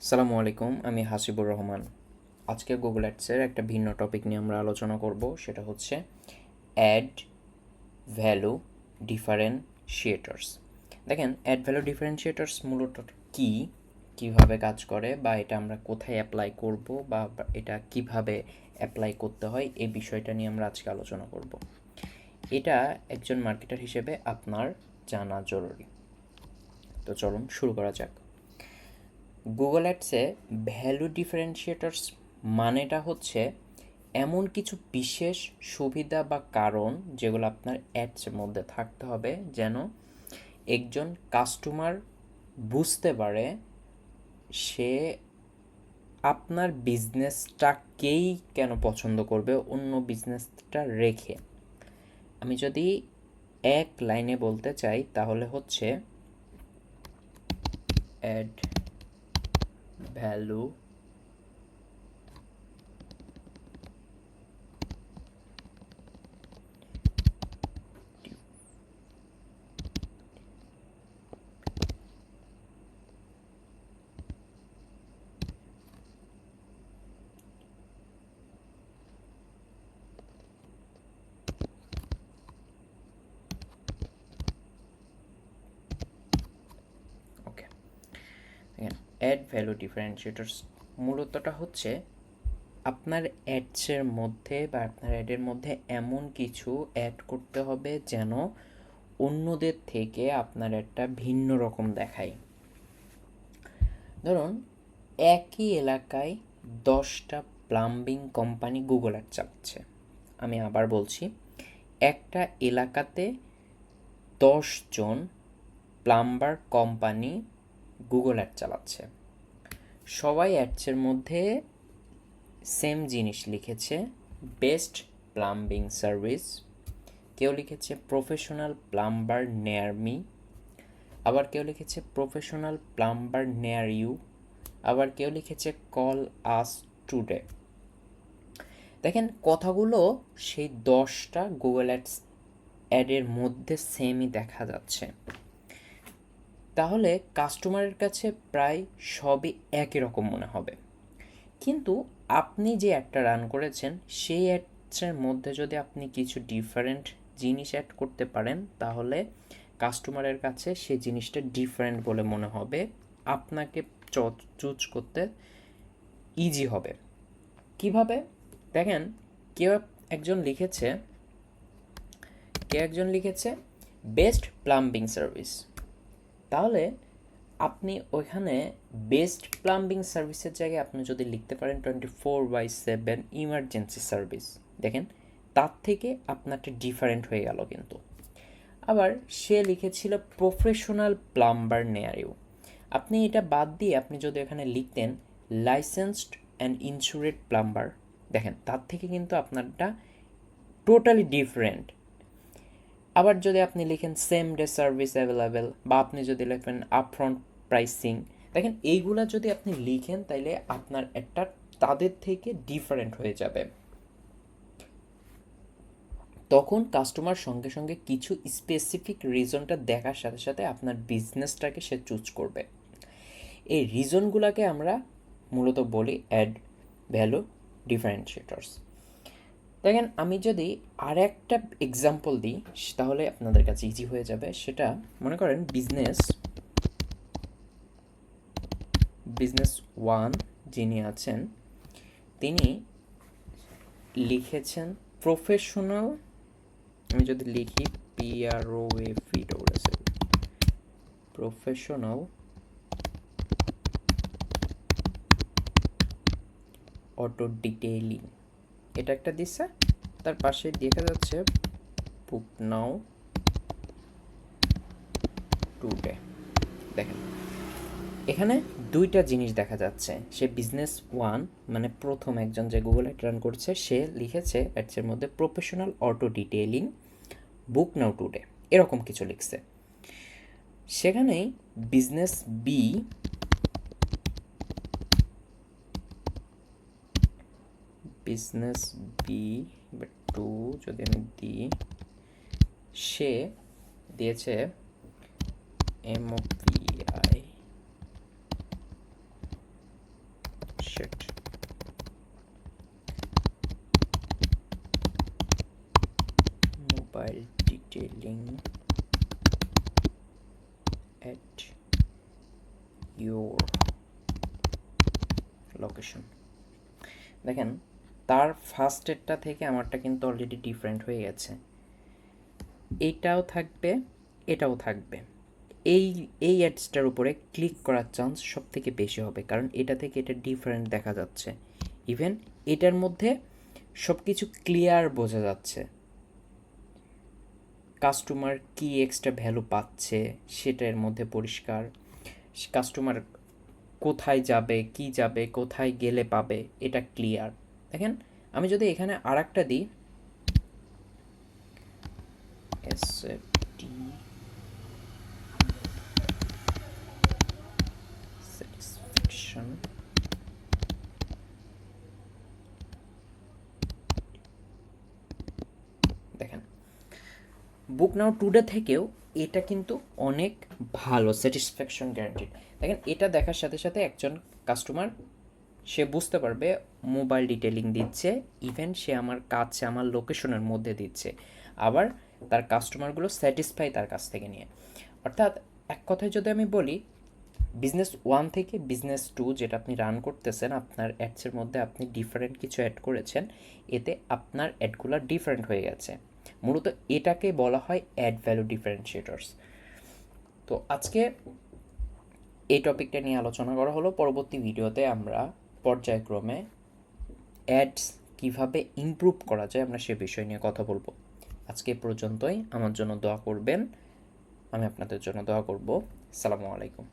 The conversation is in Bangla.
আসসালামু আলাইকুম, আমি হাসিবুর রহমান। আজকে গুগল অ্যাডসের একটা ভিন্ন টপিক নিয়ে আমরা আলোচনা করব, সেটা হচ্ছে অ্যাড ভ্যালু ডিফারেন্সিয়েটরস। দেখেন, অ্যাড ভ্যালু ডিফারেন্সিয়েটরস মূলত কী, কীভাবে কাজ করে, বা এটা আমরা কোথায় অ্যাপ্লাই করব, বা এটা কিভাবে অ্যাপ্লাই করতে হয়, এই বিষয়টা নিয়ে আমরা আজকে আলোচনা করব। এটা একজন মার্কেটার হিসেবে আপনার জানা জরুরি। তো চলুন শুরু করা যাক। গুগল অ্যাডসে ভ্যালু ডিফারেন্সিয়েটরস মানেটা হচ্ছে এমন কিছু বিশেষ সুবিধা বা কারণ যেগুলো আপনার অ্যাডসের মধ্যে থাকতে হবে যেন একজন কাস্টমার বুঝতে পারে সে আপনার বিজনেসটাকেই কেন পছন্দ করবে অন্য বিজনেসটা রেখে। আমি যদি এক লাইনে বলতে চাই তাহলে হচ্ছে add value okay add value differentiators মূলতটা হচ্ছে আপনার অ্যাডসের মধ্যে বা আপনার অ্যাডের মধ্যে এমন কিছু অ্যাড করতে হবে যেন অন্যদের থেকে আপনার একটা ভিন্ন রকম দেখায়। ধরুন, একই এলাকায় 10টা প্লাম্বিং কোম্পানি গুগল অ্যাড চালাচ্ছে। আমি আবার বলছি, একটা এলাকাতে 10জন প্লাম্বার কোম্পানি গুগল অ্যাড চালাচ্ছে। সবাই অ্যাডসের মধ্যে সেম জিনিস লিখেছে, বেস্ট প্লাম্বিং সার্ভিস। কেউ লিখেছে প্রফেশনাল প্লাম্বার নেয়ার মি, আবার কেউ লিখেছে প্রফেশনাল প্লাম্বার নেয়ার ইউ, আবার কেউ লিখেছে কল আস টুডে। দেখেন, কথাগুলো সেই 10টা গুগল অ্যাডের মধ্যে সেমই দেখা যাচ্ছে। তাহলে কাস্টমারের কাছে প্রায় সবই একই রকম মনে হবে। কিন্তু আপনি যে অ্যাডটা রান করেছেন সেই অ্যাডসের মধ্যে যদি আপনি কিছু ডিফারেন্ট জিনিস অ্যাড করতে পারেন তাহলে কাস্টমারের কাছে সেই জিনিসটা ডিফারেন্ট বলে মনে হবে, আপনাকে চুজ করতে ইজি হবে। কিভাবে? দেখেন, কেউ একজন লিখেছে বেস্ট প্লাম্বিং সার্ভিস। তাহলে আপনি ওইখানে বেস্ট প্লাম্বিং সার্ভিসের জায়গায় আপনি যদি লিখতে পারেন 24/7 ইমার্জেন্সি সার্ভিস, দেখেন তার থেকে আপনারটা ডিফারেন্ট হয়ে গেল। কিন্তু আবার সে লিখেছিল প্রফেশনাল প্লাম্বার নেয়ার ইউ। আপনি এটা বাদ দিয়ে আপনি যদি এখানে লিখতেন লাইসেন্সড অ্যান্ড ইন্স্যুরেড প্লাম্বার, দেখেন তার থেকে কিন্তু আপনারটা টোটালি ডিফারেন্ট। আবার যদি আপনি লিখেন সেম ডে সার্ভিস অ্যাভেলেবেল, বা আপনি যদি লিখেন আপফ্রন্ট প্রাইসিং, দেখেন এইগুলা যদি আপনি লিখেন তাইলে আপনার একটা তাদের থেকে ডিফারেন্ট হয়ে যাবে। তখন কাস্টমার সঙ্গে সঙ্গে কিছু স্পেসিফিক রিজনটা দেখার সাথে সাথে আপনার বিজনেসটাকে সে চুজ করবে। এই রিজনগুলোকে আমরা মূলত বলি অ্যাড ভ্যালু ডিফারেন্সিয়েটরস। দেখেন, আমি যদি আর একটা এক্সাম্পল দিই তাহলে আপনাদের কাছে ইজি হয়ে যাবে। সেটা মনে করেন বিজনেস ওয়ান যিনি আছেন তিনি লিখেছেন প্রফেশনাল, আমি যদি লিখি PROFESSIONAL প্রফেশনাল অটো ডিটেইলিং, এটা একটা দিচ্ছে। তার পাশে দেখা যাচ্ছে বুক নাও টুডে। দেখেন, এখানে দুইটা জিনিস দেখা যাচ্ছে। সে বিজনেস ওয়ান মানে প্রথম একজন যে গুগল অ্যাড রান করছে সে লিখেছে অ্যাডসের মধ্যে প্রফেশনাল অটো ডিটেইলিং বুক নাও টুডে, এরকম কিছু লিখছে। সেখানেই বিজনেস বি টু যদি আমি দিই, সে দিয়েছে MOPI sheet, mobile detailing at your location. দেখেন তার ফার্স্টেরটা থেকে আমারটা কিন্তু অলরেডি ডিফারেন্ট হয়ে গেছে। এইটাও থাকবে, এটাও থাকবে। এই এই অ্যাডসটার উপরে ক্লিক করার চান্স সব থেকে বেশি হবে, কারণ এটা থেকে এটা ডিফারেন্ট দেখা যাচ্ছে। ইভেন এটার মধ্যে সব কিছু ক্লিয়ার বোঝা যাচ্ছে, কাস্টমার কি এক্সট্রা ভ্যালু পাচ্ছে সেটা এর মধ্যে পরিষ্কার, কাস্টমার কোথায় যাবে, কি যাবে, কোথায় গেলে পাবে, এটা ক্লিয়ার। দেখেন আমি যদি এখানে আর একটা দিই স্যাটিসফ্যাকশন, দেখেন বুক নাও টুডে থেকেও এটা কিন্তু অনেক ভালো, স্যাটিসফ্যাকশন গ্যারান্টিড। দেখেন এটা দেখার সাথে সাথে একজন কাস্টমার সে বুঝতে পারবে মোবাইল ডিটেলিং দিচ্ছে, ইভেন সে আমার কাছে আমার লোকেশনের মধ্যে দিচ্ছে, আবার তার কাস্টমারগুলো স্যাটিসফাই তার কাছ থেকে নিয়ে। অর্থাৎ এক কথায় যদি আমি বলি, বিজনেস 1 থেকে বিজনেস 2 যেটা আপনি রান করতেছেন, আপনার অ্যাডসের মধ্যে আপনি ডিফারেন্ট কিছু অ্যাড করেছেন, এতে আপনার অ্যাডগুলো ডিফারেন্ট হয়ে গেছে। মূলত এটাকে বলা হয় অ্যাড ভ্যালু ডিফারেন্সিয়েটরস। তো আজকে এই টপিকটা নিয়ে আলোচনা করা হলো। পরবর্তী ভিডিওতে আমরা পর্যায়ক্রমে অ্যাডস কিভাবে ইমপ্রুভ করা যায় আমরা সে বিষয় নিয়ে কথা বলবো। আজকে পর্যন্তই। আমার জন্য দোয়া করবেন, আমি আপনাদের জন্য দোয়া করব। আসসালামু আলাইকুম।